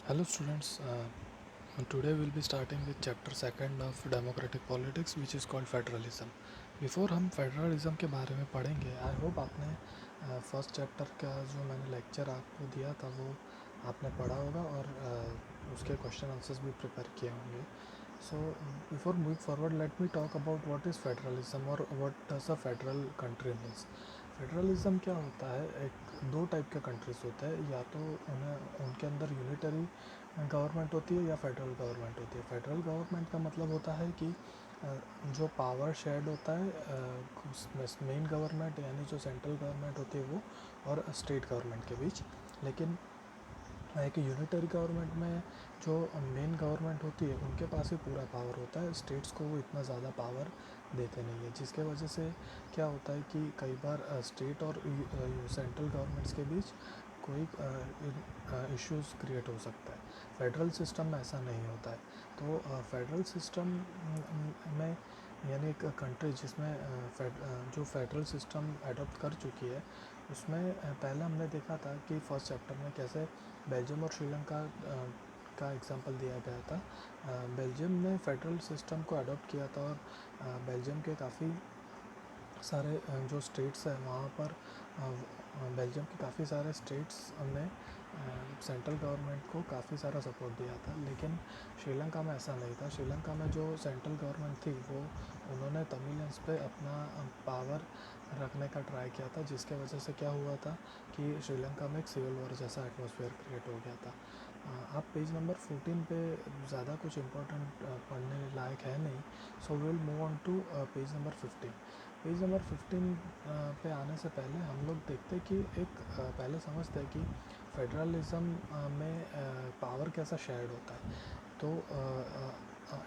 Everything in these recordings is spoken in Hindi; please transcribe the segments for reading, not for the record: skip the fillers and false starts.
Hello students, today we'll be starting with chapter second of democratic politics which is called federalism. Before हम फेडरलिज्म के बारे में पढ़ेंगे, आई होप आपने फर्स्ट चैप्टर का जो मैंने लेक्चर आपको दिया था वो आपने पढ़ा होगा और उसके क्वेश्चन आंसर्स भी प्रिपेयर किए होंगे. So before moving forward, let me talk about what is federalism or what does a federal country means. Federalism क्या होता है? एक दो टाइप के कंट्रीज़ होते हैं, या तो उन्हें उनके अंदर यूनिटरी गवर्नमेंट होती है या फेडरल गवर्नमेंट होती है. फेडरल गवर्नमेंट का मतलब होता है कि जो पावर शेयर्ड होता है मेन गवर्नमेंट यानी जो सेंट्रल गवर्नमेंट होती है वो और स्टेट गवर्नमेंट के बीच. लेकिन एक यूनिटरी गवर्नमेंट में जो मेन गवर्नमेंट होती है उनके पास ही पूरा पावर होता है, स्टेट्स को वो इतना ज़्यादा पावर देते नहीं है, जिसके वजह से क्या होता है कि कई बार स्टेट और सेंट्रल गवर्नमेंट्स के बीच कोई इश्यूज क्रिएट हो सकता है. फेडरल सिस्टम में ऐसा नहीं होता है. तो फेडरल सिस्टम में यानी एक कंट्री जिसमें जो फेडरल सिस्टम अडॉप्ट कर चुकी है उसमें पहले हमने देखा था कि फर्स्ट चैप्टर में कैसे बेल्जियम और श्रीलंका का एग्जांपल दिया गया था. बेल्जियम ने फेडरल सिस्टम को अडॉप्ट किया था और बेल्जियम के काफ़ी सारे जो स्टेट्स हैं वहाँ पर बेल्जियम के काफ़ी सारे स्टेट्स ने सेंट्रल गवर्नमेंट को काफ़ी सारा सपोर्ट दिया था. लेकिन श्रीलंका में ऐसा नहीं था. श्रीलंका में जो सेंट्रल गवर्नमेंट थी वो उन्होंने तमिलियंस पे अपना पावर रखने का ट्राई किया था, जिसके वजह से क्या हुआ था कि श्रीलंका में एक सिविल वॉर जैसा एटमॉस्फेयर क्रिएट हो गया था. आप पेज नंबर 14 पे ज़्यादा कुछ इम्पोर्टेंट पढ़ने लायक है नहीं. So will move on to page number 15. Page number 15 पे आने से पहले हम लोग देखते कि एक पहले समझते हैं कि फेडरलिज्म में पावर कैसा शेयर्ड होता है. तो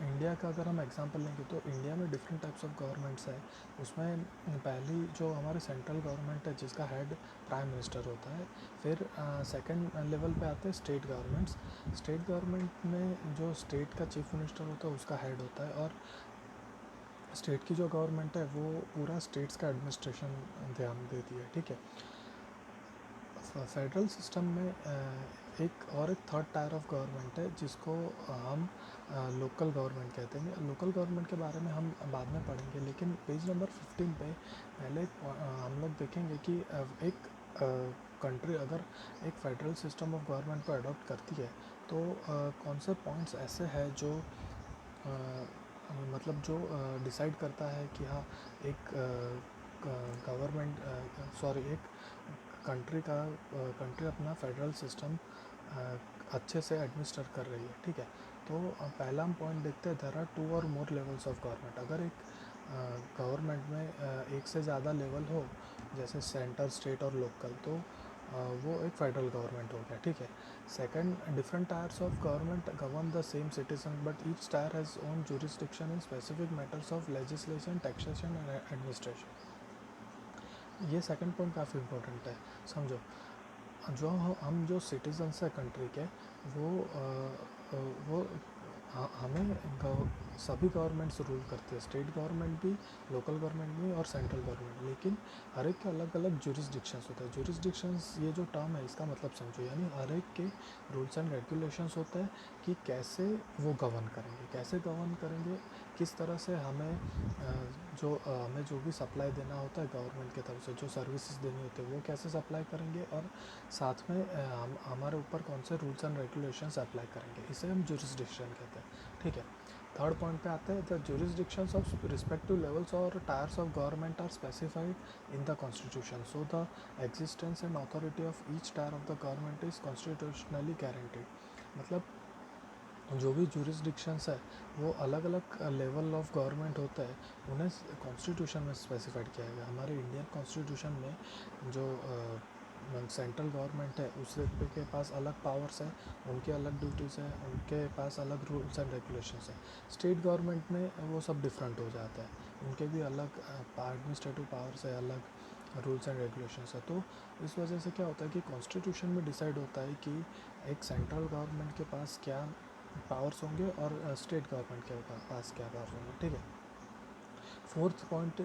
इंडिया का अगर हम एग्जांपल लेंगे तो इंडिया में डिफरेंट टाइप्स ऑफ गवर्नमेंट्स है. उसमें पहली जो हमारी सेंट्रल गवर्नमेंट है जिसका हेड प्राइम मिनिस्टर होता है. फिर सेकंड लेवल पे आते हैं स्टेट गवर्नमेंट्स. स्टेट गवर्नमेंट में जो स्टेट का चीफ मिनिस्टर होता है उसका हेड होता है और स्टेट की जो गवर्नमेंट है वो पूरा स्टेट्स का एडमिनिस्ट्रेशन ध्यान देती है. ठीक है. फेडरल सिस्टम में एक थर्ड टायर ऑफ गवर्नमेंट है जिसको हम लोकल गवर्नमेंट कहते हैं. लोकल गवर्नमेंट के बारे में हम बाद में पढ़ेंगे, लेकिन पेज नंबर 15 पे पहले हम लोग देखेंगे कि एक कंट्री अगर एक फेडरल सिस्टम ऑफ गवर्नमेंट को अडॉप्ट करती है तो कौन से पॉइंट्स ऐसे हैं जो मतलब जो डिसाइड करता है कि हाँ एक गवर्नमेंट एक कंट्री अपना फेडरल सिस्टम अच्छे से एडमिनिस्टर कर रही है. ठीक है. तो पहला हम पॉइंट देखते हैं, देयर आर टू और मोर लेवल्स ऑफ गवर्नमेंट. अगर एक गवर्नमेंट में एक से ज़्यादा लेवल हो जैसे सेंटर, स्टेट और लोकल, तो वो एक फेडरल गवर्नमेंट हो गया. ठीक है. Second, different tyres of government govern the same citizen but each tyre has own jurisdiction in specific matters of legislation, taxation and administration. ये सेकंड पॉइंट काफ़ी इंपॉर्टेंट है. समझो, जो हम जो सिटीजन्स हैं कंट्री के वो हमें सभी गवर्नमेंट्स रूल करती है, स्टेट गवर्नमेंट भी, लोकल गवर्नमेंट भी और सेंट्रल गवर्नमेंट. लेकिन हर एक के अलग अलग जुरिस्डिक्शंस होते हैं. जुरिस्डिक्शंस ये जो टर्म है इसका मतलब समझो, यानी हर एक के रूल्स एंड रेगुलेशंस होते हैं कि कैसे वो गवर्न करेंगे, किस तरह से हमें हमें जो भी सप्लाई देना होता है गवर्नमेंट की तरफ से, जो सर्विसेज देनी होती है वो कैसे सप्लाई करेंगे और साथ में हमारे ऊपर कौन से रूल्स एंड रेगुलेशंस अप्लाई करेंगे. इसे हम जुरिस्डिक्शन कहते हैं. ठीक है. थर्ड पॉइंट पे आते हैं, the jurisdictions of respective levels और tiers of government are specified in the constitution. So the existence and authority of each tier of the government is constitutionally guaranteed. मतलब जो भी जुरिस्डिक्शंस है वो अलग अलग लेवल ऑफ गवर्नमेंट होता है, उन्हें कॉन्स्टिट्यूशन में स्पेसिफाइड किया गया. हमारे इंडियन कॉन्स्टिट्यूशन में जो सेंट्रल गवर्नमेंट है उसके के पास अलग पावर्स है, उनके अलग ड्यूटीज़ हैं, उनके पास अलग रूल्स एंड रेगुलेशंस हैं. स्टेट गवर्नमेंट में वो सब डिफरेंट हो जाता है, उनके भी अलग एडमिनिस्ट्रेटिव पावर्स है, अलग रूल्स एंड रेगुलेशंस है. तो इस वजह से क्या होता है कि कॉन्स्टिट्यूशन में डिसाइड होता है कि एक सेंट्रल गवर्नमेंट के पास क्या पावर्स होंगे और स्टेट गवर्नमेंट के पास क्या पावर्स होंगे. ठीक है. Fourth point,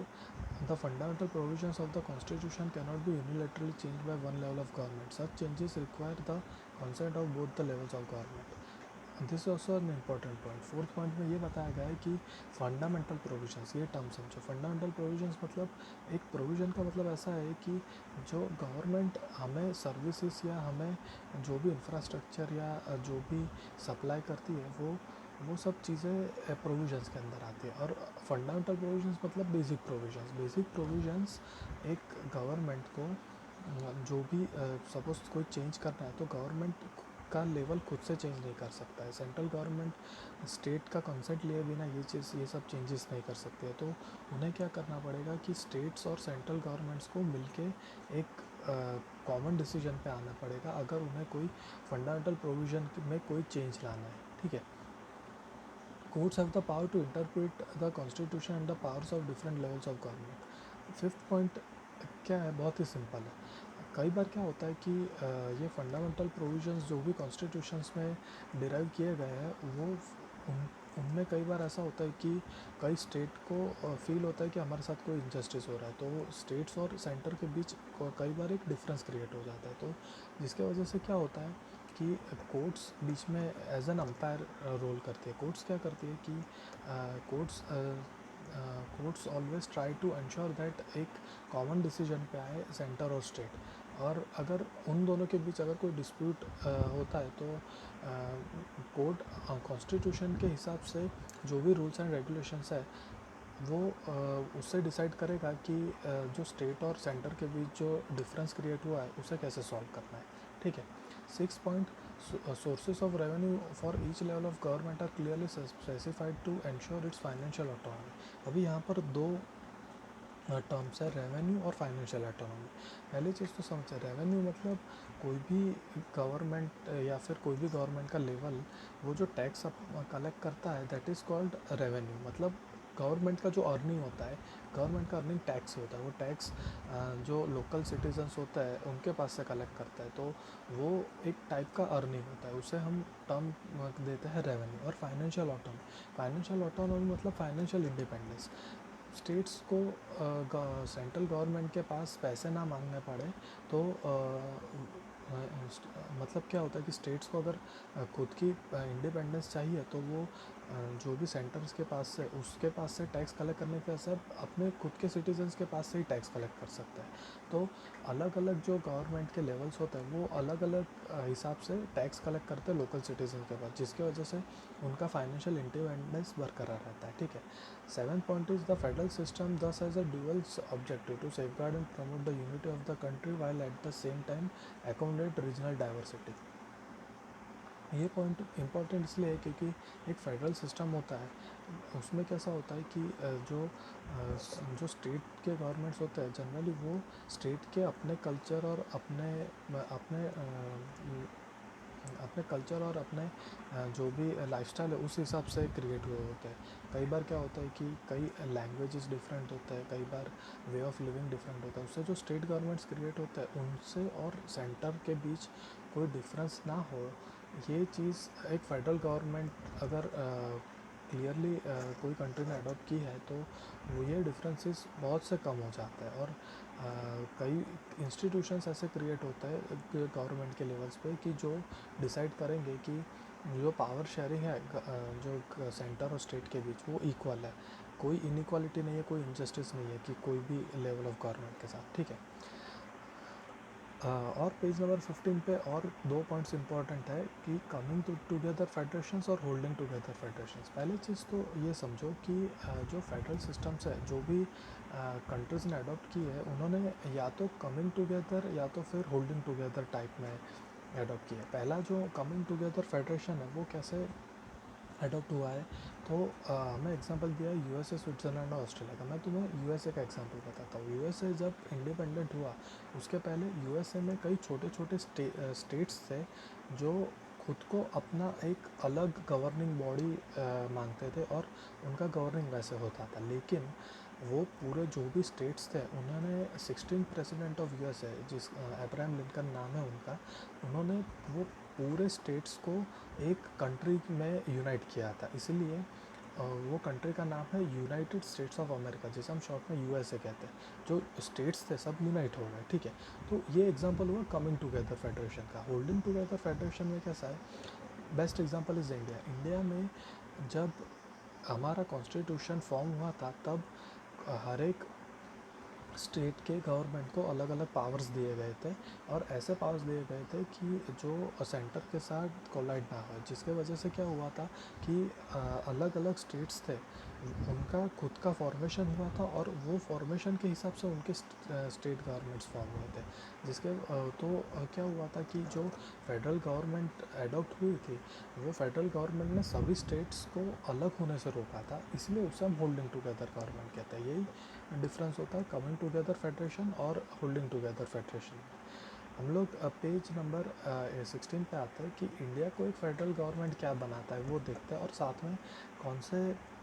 the fundamental provisions of the constitution cannot be unilaterally changed by one level of government. Such changes require the consent of both the levels of government. This is also an important point. Fourth point में ये बताया गया है कि फंडामेंटल प्रोविजंस, ये टर्म समझो। फंडामेंटल प्रोविजंस मतलब एक प्रोविज़न का मतलब ऐसा है कि जो गवर्नमेंट हमें सर्विसेज या हमें जो भी इंफ्रास्ट्रक्चर या जो भी सप्लाई करती है वो सब चीज़ें प्रोविजंस के अंदर आती है। और फंडामेंटल प्रोविजंस मतलब बेसिक प्रोविजंस। बेसिक प्रोविजंस एक गवर्नमेंट को जो भी सपोज कोई चेंज करना है तो गवर्नमेंट का लेवल खुद से चेंज नहीं कर सकता है। सेंट्रल गवर्नमेंट स्टेट का कंसेंट लिए बिना ये सब चेंजेस नहीं कर सकते हैं। तो उन्हें क्या करना पड़ेगा कि स्टेट्स और सेंट्रल गवर्नमेंट्स को मिलके एक कॉमन डिसीजन पे आना पड़ेगा अगर उन्हें कोई फंडामेंटल प्रोविज़न में कोई चेंज लाना है। ठीक है। Courts have the power to interpret the constitution and the powers of different levels of government. Fifth point क्या है, बहुत ही सिंपल है। कई बार क्या होता है कि ये फंडामेंटल प्रोविजंस जो भी कॉन्स्टिट्यूशंस में डिराइव किए गए हैं वो उनमें कई बार ऐसा होता है कि कई स्टेट को फील होता है कि हमारे साथ कोई इनजस्टिस हो रहा है, तो स्टेट्स और सेंटर के बीच कई बार एक डिफरेंस क्रिएट हो जाता है। तो जिसके वजह से क्या होता है कि कोर्ट्स बीच में एज एन अम्पायर रोल करती है। कोर्ट्स क्या करती है कि courts always try to ensure that एक कॉमन डिसीजन पे आए सेंटर और स्टेट। और अगर उन दोनों के बीच अगर कोई डिस्प्यूट होता है तो कोर्ट कॉन्स्टिट्यूशन के हिसाब से जो भी रूल्स एंड रेगुलेशंस है वो उससे डिसाइड करेगा कि जो स्टेट और सेंटर के बीच जो डिफरेंस क्रिएट हुआ है उसे कैसे सॉल्व करना है। ठीक है। Six point, sources of revenue for each level of government are clearly specified to ensure its financial autonomy. अभी यहाँ पर दो टर्म्स है, रेवेन्यू और फाइनेंशियल ऑटोनॉमी। पहली चीज़ तो समझे, रेवेन्यू मतलब कोई भी गवर्नमेंट या फिर कोई भी गवर्नमेंट का लेवल वो जो टैक्स कलेक्ट करता है दैट इज़ कॉल्ड रेवेन्यू। मतलब गवर्नमेंट का जो अर्निंग होता है, गवर्नमेंट का अर्निंग टैक्स होता है। वो टैक्स जो लोकल सिटीजन्स होता है उनके पास से कलेक्ट करता है, तो वो एक टाइप का अर्निंग होता है, उसे हम टर्म देते हैं रेवेन्यू। और फाइनेंशियल ऑटोनॉमी मतलब फाइनेंशियल इंडिपेंडेंस। स्टेट्स को सेंट्रल गवर्नमेंट के पास पैसे ना मांगने पड़े तो मतलब क्या होता है कि स्टेट्स को अगर खुद की इंडिपेंडेंस चाहिए तो वो जो भी सेंटर्स के पास से उसके पास से टैक्स कलेक्ट करने के वैसे अपने खुद के सिटीजन्स के पास से ही टैक्स कलेक्ट कर सकते हैं। तो अलग अलग जो गवर्नमेंट के लेवल्स होते हैं वो अलग अलग हिसाब से टैक्स कलेक्ट करते हैं लोकल सिटीजन के पास, जिसकी वजह से उनका फाइनेंशियल इंडिपेंडेंस बरकरार रहता है। ठीक है। Seventh point is the federal system thus has a dual objective to safeguard and promote the unity of the country while at the same time accommodate regional diversity। ये पॉइंट इम्पॉर्टेंट इसलिए है क्योंकि एक फेडरल सिस्टम होता है, उसमें कैसा होता है कि जो स्टेट के गवर्नमेंट्स होते हैं जनरली वो स्टेट के अपने कल्चर और अपने अपने अपने कल्चर और अपने जो भी लाइफस्टाइल है उस हिसाब से क्रिएट हुए होते हैं। कई बार क्या होता है कि कई लैंग्वेजेस डिफरेंट होते हैं, कई बार वे ऑफ लिविंग डिफरेंट होता है, उससे जो स्टेट गवर्नमेंट्स क्रिएट होते हैं उनसे और सेंटर के बीच कोई डिफरेंस ना हो, ये चीज़ एक फेडरल गवर्नमेंट अगर क्लियरली कोई कंट्री ने अडॉप्ट की है तो वो ये डिफरेंसेस बहुत से कम हो जाता है। और कई इंस्टीट्यूशंस ऐसे क्रिएट होते हैं गवर्नमेंट के लेवल्स पे कि जो डिसाइड करेंगे कि जो पावर शेयरिंग है जो सेंटर और स्टेट के बीच वो इक्वल है, कोई इनइक्वालिटी नहीं है, कोई इनजस्टिस नहीं है कि कोई भी लेवल ऑफ गवर्नमेंट के साथ। ठीक है। और पेज नंबर 15 पे और दो पॉइंट्स इंपॉर्टेंट है कि कमिंग टुगेदर फेडरेशंस और होल्डिंग टुगेदर फेडरेशंस। पहली चीज़ तो ये समझो कि जो फेडरल सिस्टम्स है जो भी कंट्रीज़ ने अडॉप्ट की है उन्होंने या तो कमिंग टुगेदर या तो फिर होल्डिंग टुगेदर टाइप में अडॉप्ट किया है। पहला जो कमिंग टुगेदर फेडरेशन है वो कैसे अडॉप्ट हुआ है, तो हमें एग्जांपल दिया है यूएसए, स्विट्ज़रलैंड और ऑस्ट्रेलिया का। मैं तुम्हें यूएसए का एग्जांपल बताता हूँ। यूएसए जब इंडिपेंडेंट हुआ उसके पहले यूएसए में कई छोटे छोटे स्टेट्स थे जो खुद को अपना एक अलग गवर्निंग बॉडी मानते थे और उनका गवर्निंग वैसे होता था। लेकिन वो पूरे जो भी स्टेट्स थे उन्होंने 16 प्रेसिडेंट ऑफ यूएसए जिस अब्राहम लिंकन नाम है उनका, उन्होंने वो पूरे स्टेट्स को एक कंट्री में यूनाइट किया था। इसलिए वो कंट्री का नाम है यूनाइटेड स्टेट्स ऑफ अमेरिका, जिसे हम शॉर्ट में यूएसए कहते हैं। जो स्टेट्स थे सब यूनाइट हो गए, ठीक है। तो ये एग्जांपल हुआ कमिंग टुगेदर फेडरेशन का। होल्डिंग टुगेदर फेडरेशन में कैसा है, best example is India. India में जब हमारा कॉन्स्टिट्यूशन फॉर्म हुआ था, तब हर एक स्टेट के गवर्नमेंट को अलग अलग पावर्स दिए गए थे, और ऐसे पावर्स दिए गए थे कि जो सेंटर के साथ कोलाइड ना हो, जिसके वजह से क्या हुआ था कि अलग अलग स्टेट्स थे, उनका खुद का फॉर्मेशन हुआ था, और वो फॉर्मेशन के हिसाब से उनके स्टेट गवर्नमेंट्स फॉर्म हुए थे। क्या हुआ था कि जो फेडरल गवर्नमेंट एडॉप्ट हुई थी, वो फेडरल गवर्नमेंट ने सभी स्टेट्स को अलग होने से रोका था, इसलिए उसे हम होल्डिंग टुगेदर गवर्नमेंट कहते हैं। यही डिफरेंस होता है कमिंग टुगेदर फेडरेशन और होल्डिंग टुगेदर फेडरेशन में। हम लोग पेज नंबर 16 पे आते हैं कि इंडिया को एक फेडरल गवर्नमेंट क्या बनाता है वो देखते हैं, और साथ में कौन से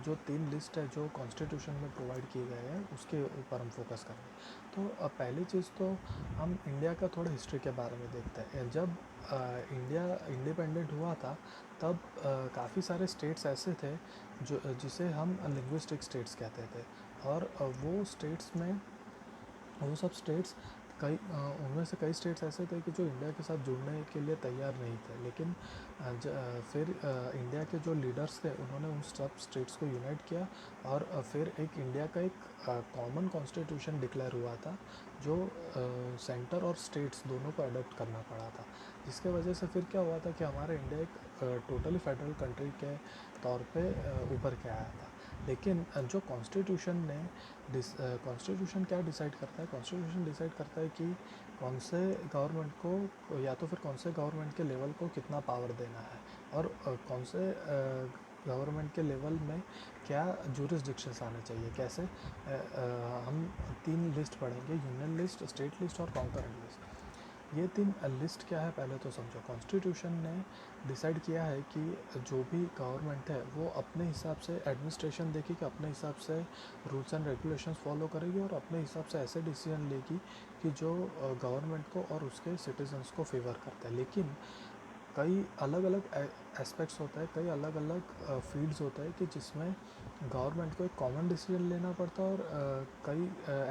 जो 3 लिस्ट है जो कॉन्स्टिट्यूशन में प्रोवाइड किए गए हैं उसके ऊपर हम फोकस करेंगे। तो पहली चीज़ तो हम इंडिया का थोड़ा हिस्ट्री के बारे में देखते हैं। जब इंडिया इंडिपेंडेंट हुआ था, तब काफ़ी सारे स्टेट्स ऐसे थे जो जिसे हम लिंग्विस्टिक स्टेट्स कहते थे, और वो सब स्टेट्स उनमें से कई स्टेट्स ऐसे थे कि जो इंडिया के साथ जुड़ने के लिए तैयार नहीं थे, लेकिन फिर इंडिया के जो लीडर्स थे उन्होंने उन सब स्टेट्स को यूनाइट किया, और फिर एक इंडिया का एक कॉमन कॉन्स्टिट्यूशन डिक्लेयर हुआ था, जो सेंटर और स्टेट्स दोनों को अडॉप्ट करना पड़ा था। जिसके वजह से फिर क्या हुआ था कि हमारा इंडिया एक टोटली फेडरल कंट्री के तौर पे उभर के आया था। लेकिन जो कॉन्स्टिट्यूशन क्या डिसाइड करता है, कॉन्स्टिट्यूशन डिसाइड करता है कि कौन से गवर्नमेंट को, या तो फिर कौन से गवर्नमेंट के लेवल को कितना पावर देना है, और कौन से गवर्नमेंट के लेवल में क्या जुरिसडिक्शंस आने चाहिए। कैसे हम 3 लिस्ट पढ़ेंगे, यूनियन लिस्ट, स्टेट लिस्ट और कॉन्करेंट लिस्ट। ये 3 लिस्ट क्या है पहले तो समझो। कॉन्स्टिट्यूशन ने डिसाइड किया है कि जो भी गवर्नमेंट है वो अपने हिसाब से एडमिनिस्ट्रेशन देखेगी, अपने हिसाब से रूल्स एंड रेगुलेशंस फॉलो करेगी, और अपने हिसाब से ऐसे डिसीजन लेगी कि जो गवर्नमेंट को और उसके सिटीजन्स को फेवर करता है। लेकिन कई अलग अलग एस्पेक्ट्स होता है, कई अलग अलग फील्ड्स होता है कि जिसमें गवर्नमेंट को एक कॉमन डिसीजन लेना पड़ता है, और कई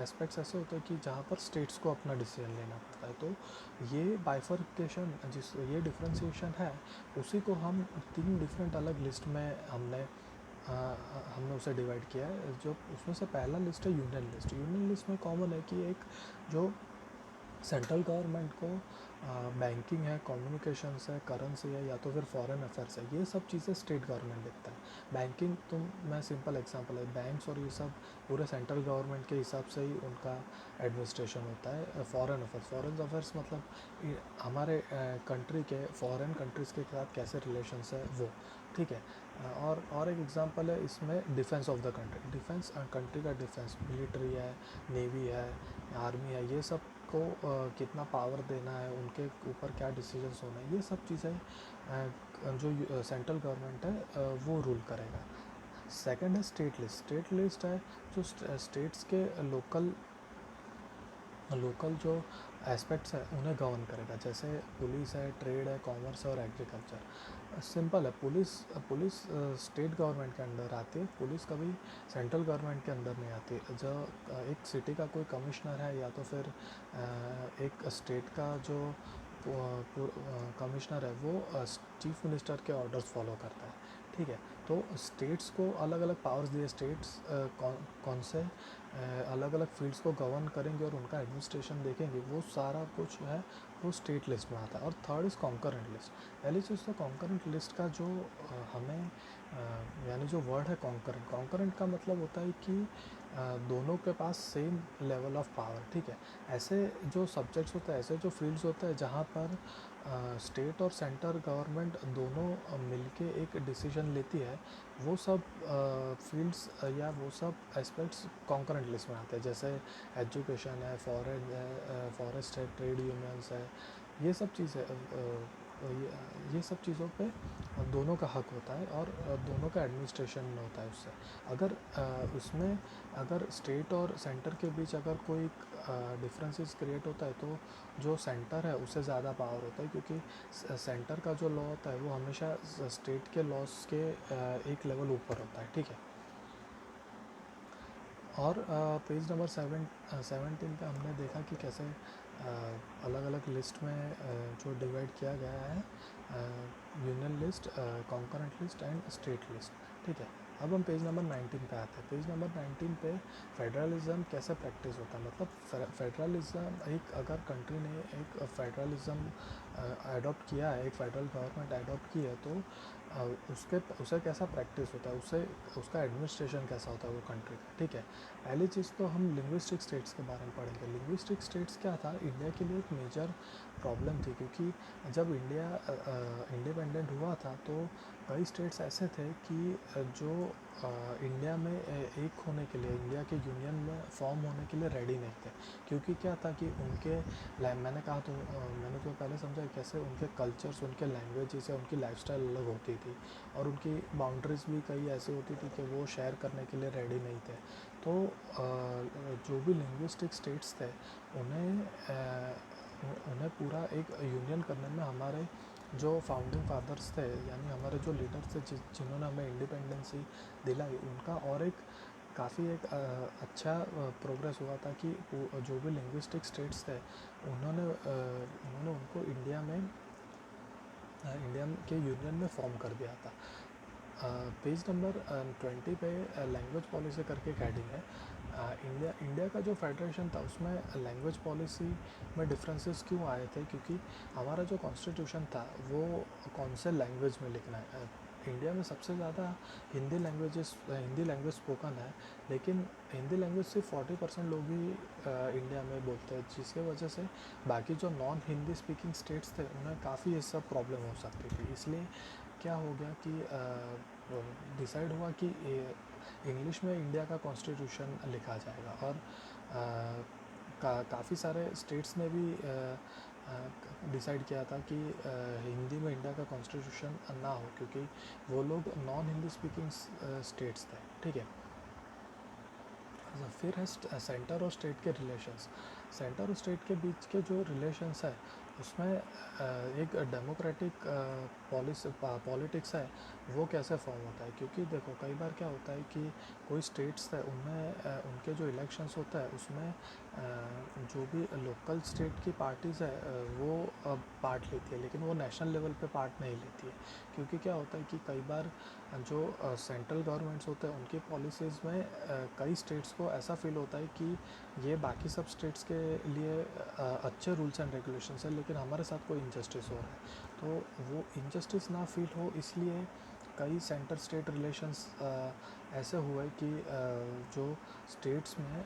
एस्पेक्ट्स ऐसे होते हैं कि जहाँ पर स्टेट्स को अपना डिसीजन लेना पड़ता है। तो ये बाइफर्केशन, ये डिफ्रेंशिएशन है, उसी को हम 3 डिफरेंट अलग लिस्ट में हमने उसे डिवाइड किया है। जो उसमें से पहला लिस्ट है यूनियन लिस्ट। यूनियन लिस्ट में कॉमन है कि एक जो सेंट्रल गवर्नमेंट को बैंकिंग है, कम्युनिकेशंस है, करेंसी है, या तो फिर फॉरेन अफेयर्स है, ये सब चीज़ें स्टेट गवर्नमेंट देखता है। बैंकिंग मैं सिंपल एग्जांपल है, बैंक्स और ये सब पूरे सेंट्रल गवर्नमेंट के हिसाब से ही उनका एडमिनिस्ट्रेशन होता है। फॉरेन अफेयर्स मतलब हमारे कंट्री के फॉरेन कंट्रीज़ के साथ कैसे रिलेशंस है वो, ठीक है। और एक एग्जांपल है इसमें defence of the country. Defence country का डिफेंस, मिलिट्री है, नेवी है, आर्मी है, ये सब को कितना पावर देना है, उनके ऊपर क्या डिसीजंस होना है, ये सब चीज़ें जो सेंट्रल गवर्नमेंट है वो रूल करेगा। सेकंड है स्टेट लिस्ट। स्टेट लिस्ट है जो स्टेट्स के लोकल लोकल जो एस्पेक्ट्स है उन्हें गवर्न करेगा। जैसे पुलिस है, ट्रेड है, कॉमर्स है और एग्रीकल्चर। सिंपल है, पुलिस स्टेट गवर्नमेंट के अंडर आती है, पुलिस कभी सेंट्रल गवर्नमेंट के अंदर नहीं आती। जो एक सिटी का कोई कमिश्नर है, या तो फिर एक स्टेट का जो कमिश्नर है, वो चीफ मिनिस्टर के ऑर्डर्स फॉलो करता है, ठीक है। तो स्टेट्स को अलग अलग पावर्स दिए, स्टेट्स कौन से अलग अलग फील्ड्स को गवर्न करेंगे और उनका एडमिनिस्ट्रेशन देखेंगे, वो सारा कुछ है वो स्टेट लिस्ट में आता है। और थर्ड इज़ कॉन्करेंट लिस्ट। पहली चीज़ तो कॉन्करेंट लिस्ट का जो हमें यानी जो वर्ड है कॉन्करेंट, कॉन्करेंट का मतलब होता है कि दोनों के पास सेम लेवल ऑफ पावर, ठीक है। ऐसे जो सब्जेक्ट्स होते हैं, ऐसे जो फील्ड्स होते हैं जहाँ पर स्टेट और सेंटर गवर्नमेंट दोनों मिलके एक डिसीजन लेती है, वो सब फील्ड्स या वो सब एस्पेक्ट्स कॉन्करेंट लिस्ट में आते हैं। जैसे एजुकेशन है, फॉरेस्ट है, ट्रेड यूनियंस है, ये सब चीज़ें ये सब चीज़ों पे दोनों का हक होता है और दोनों का एडमिनिस्ट्रेशन में होता है उससे। अगर उसमें अगर स्टेट और सेंटर के बीच अगर कोई डिफरेंसेस क्रिएट होता है तो जो सेंटर है उससे ज़्यादा पावर होता है, क्योंकि सेंटर का जो लॉ होता है वो हमेशा स्टेट के लॉस के एक लेवल ऊपर होता है, ठीक है। और पेज नंबर 17 पे हमने देखा कि कैसे अलग अलग लिस्ट में जो डिवाइड किया गया है, union list, concurrent list and state list, ठीक है। अब हम पेज नंबर 19 पे आते हैं। पेज नंबर 19 पे फेडरलिज़म कैसे प्रैक्टिस होता है, मतलब फेडरलिज़म एक अगर कंट्री ने एक फेडरलिज़म अडॉप्ट किया है, एक फेडरल गवर्नमेंट अडॉप्ट की है, तो उसे कैसा प्रैक्टिस होता है, उससे उसका एडमिनिस्ट्रेशन कैसा होता है वो कंट्री का, ठीक है। पहली चीज़ तो हम लिंग्विस्टिक स्टेट्स के बारे में पढ़ेंगे। लिंग्विस्टिक स्टेट्स क्या था, इंडिया के लिए एक मेजर प्रॉब्लम थी, क्योंकि जब इंडिया इंडिपेंडेंट हुआ था तो कई स्टेट्स ऐसे थे कि जो इंडिया में एक होने के लिए, इंडिया के यूनियन में फॉर्म होने के लिए रेडी नहीं थे। क्योंकि क्या था कि उनके मैंने कहा तो मैंने तो पहले समझा कैसे उनके कल्चर्स, उनके लैंग्वेजेस या उनकी लाइफस्टाइल अलग होती थी, और उनकी बाउंड्रीज भी कई ऐसी होती थी कि वो शेयर करने के लिए रेडी नहीं थे। तो जो भी लिंग्विस्टिक स्टेट्स थे उन्हें पूरा एक यूनियन करने में हमारे जो फाउंडिंग फादर्स थे, यानी हमारे जो लीडर्स थे जिन्होंने हमें इंडिपेंडेंसी दिलाई, उनका और एक काफ़ी एक अच्छा प्रोग्रेस हुआ था कि जो भी लिंग्विस्टिक स्टेट्स थे उन्होंने उनको इंडिया के यूनियन में फॉर्म कर दिया था। पेज नंबर 20 पे लैंग्वेज पॉलिसी करके एक हेडिंग है। इंडिया का जो फेडरेशन था उसमें लैंग्वेज पॉलिसी में डिफरेंसेस क्यों आए थे, क्योंकि हमारा जो कॉन्स्टिट्यूशन था वो कौन से लैंग्वेज में लिखना है। इंडिया में सबसे ज़्यादा हिंदी लैंग्वेज स्पोकन है, लेकिन हिंदी लैंग्वेज सिर्फ 40% लोग ही इंडिया में बोलते हैं, जिसके वजह से बाकी जो नॉन हिंदी स्पीकिंग स्टेट्स थे उन्हें काफ़ी ये सब प्रॉब्लम हो सकती थी। इसलिए क्या हो गया कि डिसाइड हुआ कि इंग्लिश में इंडिया का कॉन्स्टिट्यूशन लिखा जाएगा। और काफ़ी सारे स्टेट्स ने भी डिसाइड किया था कि हिंदी में इंडिया का कॉन्स्टिट्यूशन ना हो, क्योंकि वो लोग नॉन हिंदी स्पीकिंग स्टेट्स थे, ठीक है। फिर है सेंटर और स्टेट के रिलेशंस। सेंटर और स्टेट के बीच के जो रिलेशंस है उसमें एक डेमोक्रेटिक पॉलिटिक्स है वो कैसे फॉर्म होता है, क्योंकि देखो कई बार क्या होता है कि कोई स्टेट्स है उनमें उनके जो इलेक्शंस होता है उसमें जो भी लोकल स्टेट की पार्टीज़ है वो पार्ट लेती है, लेकिन वो नेशनल लेवल पे पार्ट नहीं लेती है। क्योंकि क्या होता है कि कई बार जो सेंट्रल गवर्नमेंट्स होते हैं उनकी पॉलिसीज़ में कई स्टेट्स को ऐसा फील होता है कि ये बाकी सब स्टेट्स के लिए अच्छे रूल्स एंड रेगुलेशंस है, लेकिन हमारे साथ कोई इनजस्टिस हो रहा है। तो वो इनजस्टिस ना फील हो इसलिए कई सेंटर स्टेट रिलेशंस ऐसे हुए कि जो स्टेट्स में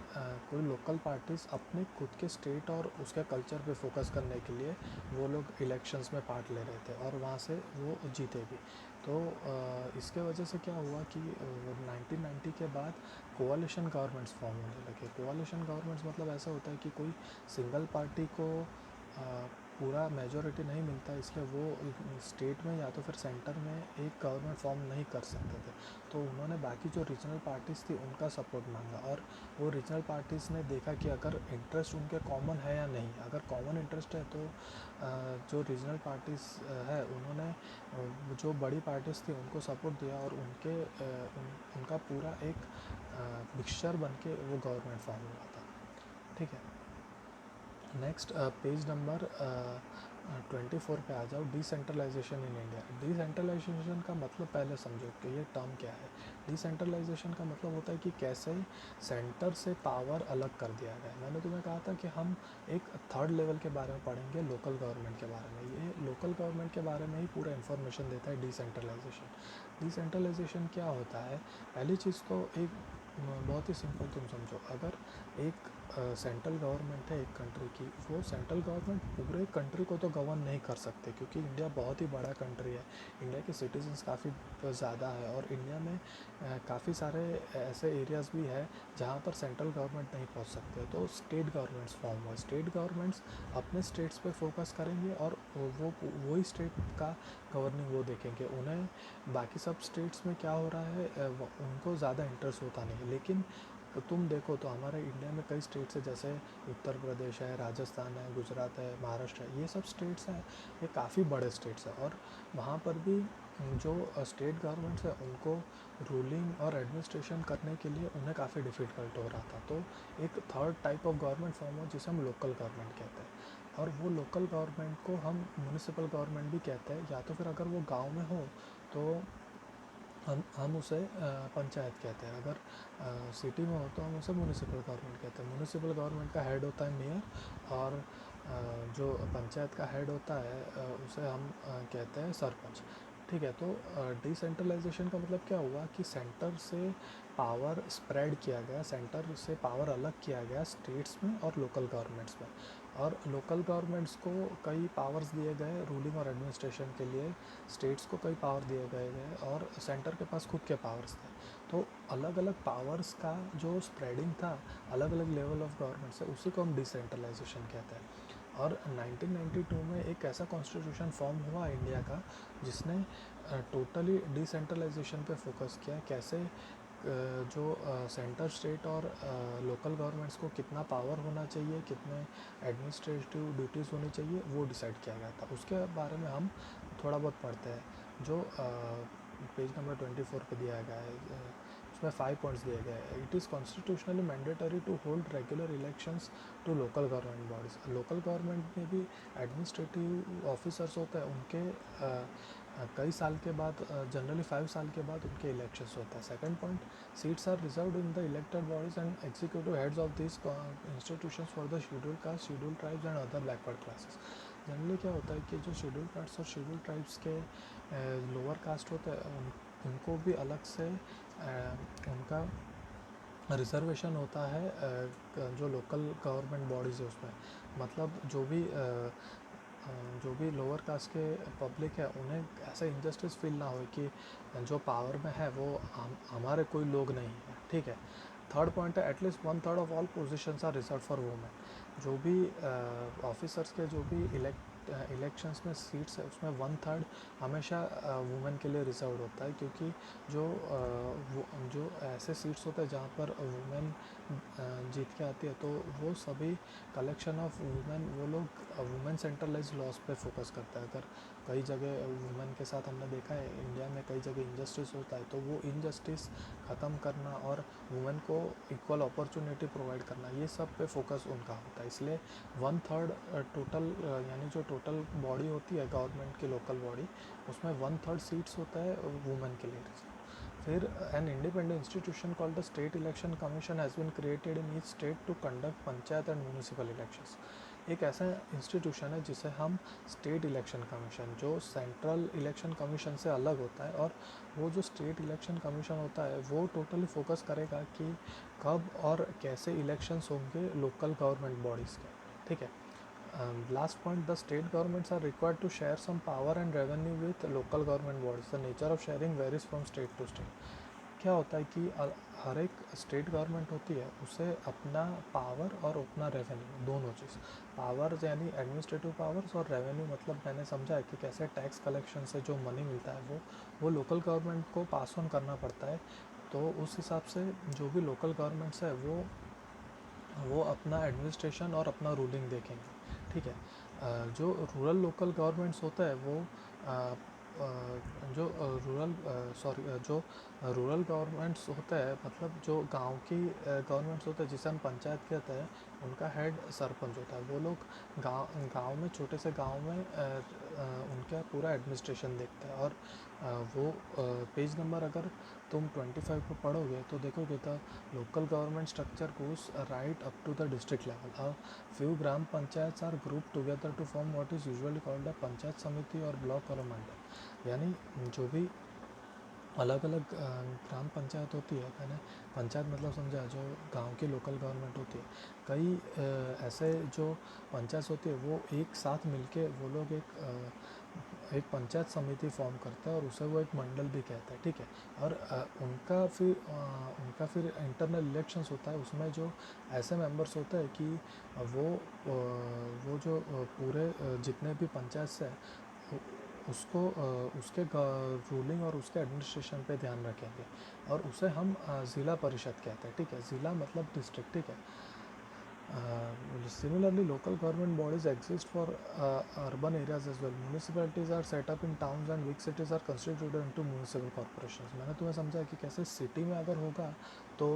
कोई लोकल पार्टीज़ अपने खुद के स्टेट और उसके कल्चर पे फोकस करने के लिए वो लोग इलेक्शंस में पार्ट ले रहे थे और वहाँ से वो जीते भी। तो इसके वजह से क्या हुआ कि 1990 के बाद कोalition गवर्नमेंट्स फॉर्म होने लगे। कोalition गवर्नमेंट्स मतलब ऐसा होता है कि कोई सिंगल पार्टी को पूरा मेजॉरिटी नहीं मिलता, इसलिए वो स्टेट में या तो फिर सेंटर में एक गवर्नमेंट फॉर्म नहीं कर सकते थे। तो उन्होंने बाकी जो रीजनल पार्टीज़ थी उनका सपोर्ट मांगा, और वो रीजनल पार्टीज़ ने देखा कि अगर इंटरेस्ट उनके कॉमन है या नहीं। अगर कॉमन इंटरेस्ट है तो जो रीजनल पार्टीज़ है उन्होंने जो बड़ी पार्टीज़ थी उनको सपोर्ट दिया, और उनका पूरा एक मिक्सचर बन के वो गवर्नमेंट फॉर्म हुआ था, ठीक है। नेक्स्ट पेज नंबर 24 पे आ जाओ। Decentralisation in India. डिसेंट्रलाइजेशन का मतलब पहले समझो कि ये टर्म क्या है। डिसेंट्रलाइजेशन का मतलब होता है कि कैसे सेंटर से पावर अलग कर दिया गया। मैंने तुम्हें कहा था कि हम एक थर्ड लेवल के बारे में पढ़ेंगे, लोकल गवर्नमेंट के बारे में। ये लोकल गवर्नमेंट के बारे में ही पूरा इन्फॉर्मेशन देता है डिसेंट्रलाइजेशन। डिसेंट्रलाइजेशन क्या होता है, पहली चीज़ तो एक बहुत ही सिंपल तुम समझो। अगर एक सेंट्रल गवर्नमेंट है एक कंट्री की, वो सेंट्रल गवर्नमेंट पूरे कंट्री को तो गवर्न नहीं कर सकते, क्योंकि इंडिया बहुत ही बड़ा कंट्री है। इंडिया के सिटीजन्स काफ़ी ज़्यादा है, और इंडिया में काफ़ी सारे ऐसे एरियाज़ भी है जहाँ पर सेंट्रल गवर्नमेंट नहीं पहुँच सकते। तो स्टेट गवर्नमेंट्स फॉर्म हुआ, स्टेट गवर्नमेंट्स अपने स्टेट्स पे फोकस करेंगे, और वही स्टेट का गवर्निंग वो देखेंगे। उन्हें बाकी सब स्टेट्स में क्या हो रहा है उनको ज़्यादा इंटरेस्ट होता नहीं है। लेकिन तुम देखो तो हमारे इंडिया में कई स्टेट्स है, जैसे उत्तर प्रदेश है, राजस्थान है, गुजरात है, महाराष्ट्र है, ये सब स्टेट्स हैं, ये काफ़ी बड़े स्टेट्स हैं, और वहाँ पर भी जो स्टेट गवर्नमेंट्स है उनको रूलिंग और एडमिनिस्ट्रेशन करने के लिए उन्हें काफ़ी डिफ़िकल्ट हो रहा था। तो एक third type of government form हो जिसे हम लोकल गवर्नमेंट कहते हैं, और वो लोकल गवर्नमेंट को हम म्यूनिसिपल गवर्नमेंट भी कहते हैं, या तो फिर अगर वो गांव में हो तो हम उसे पंचायत कहते हैं। अगर सिटी में हो तो हम उसे म्यूनिसिपल गवर्नमेंट कहते हैं। म्यूनिसिपल गवर्नमेंट का हेड होता है मेयर, और जो पंचायत का हेड होता है उसे हम कहते हैं सरपंच। ठीक है, तो डिसेंट्रलाइजेशन का मतलब क्या हुआ कि सेंटर से पावर स्प्रेड किया गया, सेंटर से पावर अलग किया गया स्टेट्स में और लोकल गवर्नमेंट्स में, और लोकल गवर्नमेंट्स को कई पावर्स दिए गए रूलिंग और एडमिनिस्ट्रेशन के लिए, स्टेट्स को कई पावर दिए गए और सेंटर के पास खुद के पावर्स थे। तो अलग अलग पावर्स का जो स्प्रेडिंग था अलग अलग लेवल ऑफ गवर्नमेंट से, उसी को हम डिसेंट्रलाइजेशन कहते हैं। और 1992 में एक ऐसा कॉन्स्टिट्यूशन फॉर्म हुआ इंडिया का जिसने टोटली डिसेंट्रलाइजेशन पे फोकस किया, कैसे जो सेंटर स्टेट और लोकल गवर्नमेंट्स को कितना पावर होना चाहिए, कितने एडमिनिस्ट्रेटिव ड्यूटीज़ होनी चाहिए, वो डिसाइड किया गया था। उसके बारे में हम थोड़ा बहुत पढ़ते हैं, जो पेज नंबर 24 पे दिया गया है। उसमें 5 पॉइंट्स दिए गए हैं। It is constitutionally mandatory to hold regular elections to local government bodies. Local government में भी एडमिनिस्ट्रेटिव ऑफिसर्स होते हैं, उनके कई साल के बाद, जनरली 5 साल के बाद उनके इलेक्शंस होता है। Second point, seats are reserved in the elected bodies and executive heads of this institutions for the schedule caste, schedule tribes and other backward classes. Generally क्या होता है कि जो शेड्यूल कास्ट और शेड्यूल ट्राइब्स के लोअर कास्ट होते हैं उनको भी अलग से उनका रिजर्वेशन होता है जो लोकल गवर्नमेंट बॉडीज़ है उसमें। मतलब जो भी लोअर कास्ट के पब्लिक है उन्हें ऐसा इंजस्टिस फील ना हो कि जो पावर में है वो हमारे कोई लोग नहीं है। ठीक है। थर्ड पॉइंट है, at least 1/3 of all positions are reserve for women. जो भी ऑफिसर्स के जो भी इलेक्शंस में सीट्स है उसमें 1/3 हमेशा वुमेन के लिए रिजर्व होता है, क्योंकि जो जो ऐसे सीट्स होते हैं जहाँ पर वुमेन जीत के आती है, तो वो सभी कलेक्शन ऑफ वुमेन, वो लोग वुमेन सेंट्रलाइज लॉस पे फोकस करता है। अगर कई जगह वुमेन के साथ हमने देखा है इंडिया में कई जगह इंजस्टिस होता है, तो वो इंजस्टिस ख़त्म करना और वुमेन को इक्वल अपॉर्चुनिटी प्रोवाइड करना, ये सब पे फोकस उनका होता है। इसलिए 1/3 टोटल, यानी जो टोटल बॉडी होती है गवर्नमेंट की लोकल बॉडी, उसमें 1/3 सीट्स होता है वुमेन के लिए। फिर an independent institution called the state election commission has been created in each state to conduct panchayat and municipal elections. एक ऐसा इंस्टीट्यूशन है जिसे हम स्टेट इलेक्शन कमीशन, जो सेंट्रल इलेक्शन कमीशन से अलग होता है, और वो जो स्टेट इलेक्शन कमीशन होता है वो टोटली फोकस करेगा कि कब और कैसे इलेक्शंस होंगे लोकल गवर्नमेंट बॉडीज़ के। ठीक है। Last point, the state governments are required to share some power and revenue with local government bodies. The nature of sharing varies from state to state. क्या होता है कि हर एक स्टेट गवर्नमेंट होती है उसे अपना पावर और अपना रेवेन्यू, दोनों चीज़, पावर यानी एडमिनिस्ट्रेटिव पावर्स, और रेवेन्यू मतलब मैंने समझा है कि कैसे टैक्स कलेक्शन से जो मनी मिलता है वो लोकल गवर्नमेंट को पास ऑन करना पड़ता है। तो उस हिसाब से जो भी लोकल गवर्नमेंट्स है वो अपना एडमिनिस्ट्रेशन और अपना रूलिंग देखेंगे। ठीक है। जो रूरल लोकल गवर्नमेंट्स होता है वो जो रूरल गवर्नमेंट्स होता है, मतलब जो गांव की गवर्नमेंट्स होता है जिसे हम पंचायत कहते हैं, उनका हेड सरपंच होता है। वो लोग गांव में, छोटे से गांव में उनका पूरा एडमिनिस्ट्रेशन देखते हैं। और वो पेज नंबर अगर तुम 25 पर पढ़ोगे तो देखोगे the local government structure goes right up to the district level. Few gram panchayat are group together to form what is usually called a panchayat samiti और ब्लॉक और मंडल। यानी जो भी अलग अलग ग्राम पंचायत होती है। मैंने पंचायत मतलब समझा जो गांव की लोकल गवर्नमेंट होती है। कई ऐसे जो पंचायत होती है वो एक साथ मिलके वो लोग एक पंचायत समिति फॉर्म करता है और उसे वो एक मंडल भी कहता है, ठीक है। और उनका फिर इंटरनल इलेक्शंस होता है। उसमें जो ऐसे मेंबर्स होते हैं कि वो जो पूरे जितने भी पंचायत है उसको उसके रूलिंग और उसके एडमिनिस्ट्रेशन पे ध्यान रखेंगे और उसे हम ज़िला परिषद कहते हैं, ठीक है। ज़िला मतलब डिस्ट्रिक्ट, ठीक है। Similarly, local government bodies exist for urban areas as well. Municipalities are set up in towns and big cities are constituted into municipal corporations. मैंने तुम्हें समझा कि कैसे सिटी में अगर होगा तो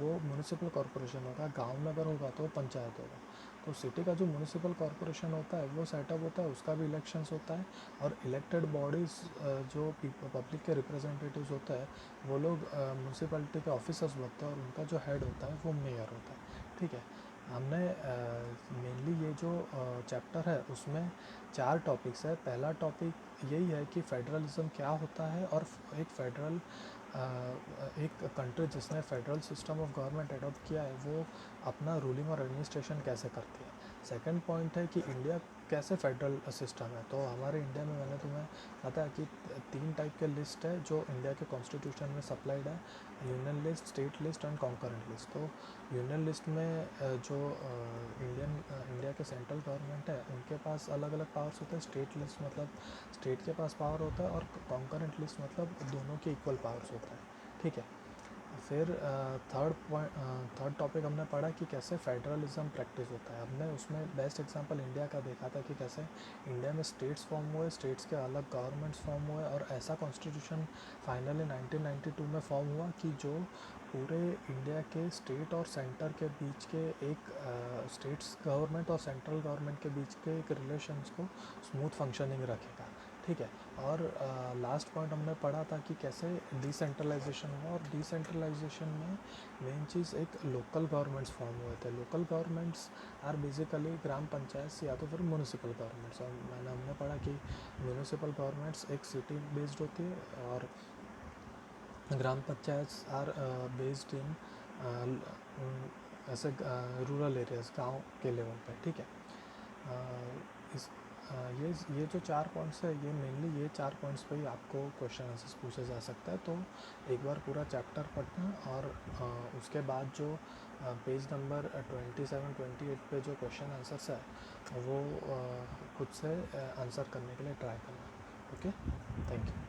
वो म्यूनिसिपल कॉरपोरेशन होगा, गांव में अगर होगा तो पंचायत होगा। तो सिटी का जो म्यूनिसिपल कॉरपोरेशन होता है वो सेटअप होता है, उसका भी इलेक्शंस होता है और इलेक्टेड बॉडीज़ जो पब्लिक के रिप्रेजेंटेटिव्स होता है वो लोग म्यूनिसिपलिटी के ऑफिसर्स बनते हैं और उनका जो हेड होता है वो मेयर होता है, ठीक है। हमने मेनली ये जो चैप्टर है उसमें 4 टॉपिक्स है। पहला टॉपिक यही है कि फेडरलिज्म क्या होता है और एक कंट्री जिसने federal system of government adopt किया है वो अपना रूलिंग और एडमिनिस्ट्रेशन कैसे करती है। सेकंड पॉइंट है कि इंडिया कैसे फेडरल सिस्टम है। तो हमारे इंडिया में मैंने तुम्हें बताया कि 3 टाइप के लिस्ट है जो इंडिया के कॉन्स्टिट्यूशन में सप्लाइड है, union list, state list and concurrent list. तो यूनियन लिस्ट में जो इंडिया के सेंट्रल गवर्नमेंट है उनके पास अलग अलग पावर्स होते हैं। स्टेट लिस्ट मतलब स्टेट के पास पावर होता है और कॉन्करेंट लिस्ट मतलब दोनों के इक्वल पावर्स होता है, ठीक है। फिर थर्ड टॉपिक हमने पढ़ा कि कैसे फेडरलिज्म प्रैक्टिस होता है। हमने उसमें बेस्ट एग्जांपल इंडिया का देखा था कि कैसे इंडिया में स्टेट्स फॉर्म हुए, स्टेट्स के अलग गवर्नमेंट्स फॉर्म हुए और ऐसा कॉन्स्टिट्यूशन फाइनली 1992 में फॉर्म हुआ कि जो पूरे इंडिया के स्टेट और सेंटर के बीच के एक स्टेट्स गवर्नमेंट और सेंट्रल गवर्नमेंट के बीच के एक रिलेशंस को स्मूथ फंक्शनिंग रखेगा, ठीक है। और लास्ट पॉइंट हमने पढ़ा था कि कैसे डिसेंट्रलाइजेशन हुआ और डिसेंट्रलाइजेशन में मेन चीज़ एक लोकल गवर्नमेंट्स फॉर्म हुए थे। Local governments are basically gram panchayat या तो फिर म्यूनिसिपल गवर्नमेंट्स। और हमने पढ़ा कि म्यूनिसिपल गवर्नमेंट्स एक सिटी बेस्ड होती है और gram panchayat are based in ऐसे रूरल एरियाज, गांव के लेवल पे, ठीक है। इस ये जो 4 पॉइंट्स है ये मेनली ये 4 पॉइंट्स पे ही आपको क्वेश्चन आंसर्स पूछे जा सकता है। तो एक बार पूरा चैप्टर पढ़ना और उसके बाद जो पेज नंबर 27-28 पे जो क्वेश्चन आंसर्स है वो खुद से आंसर करने के लिए ट्राई करना। Okay, thank you.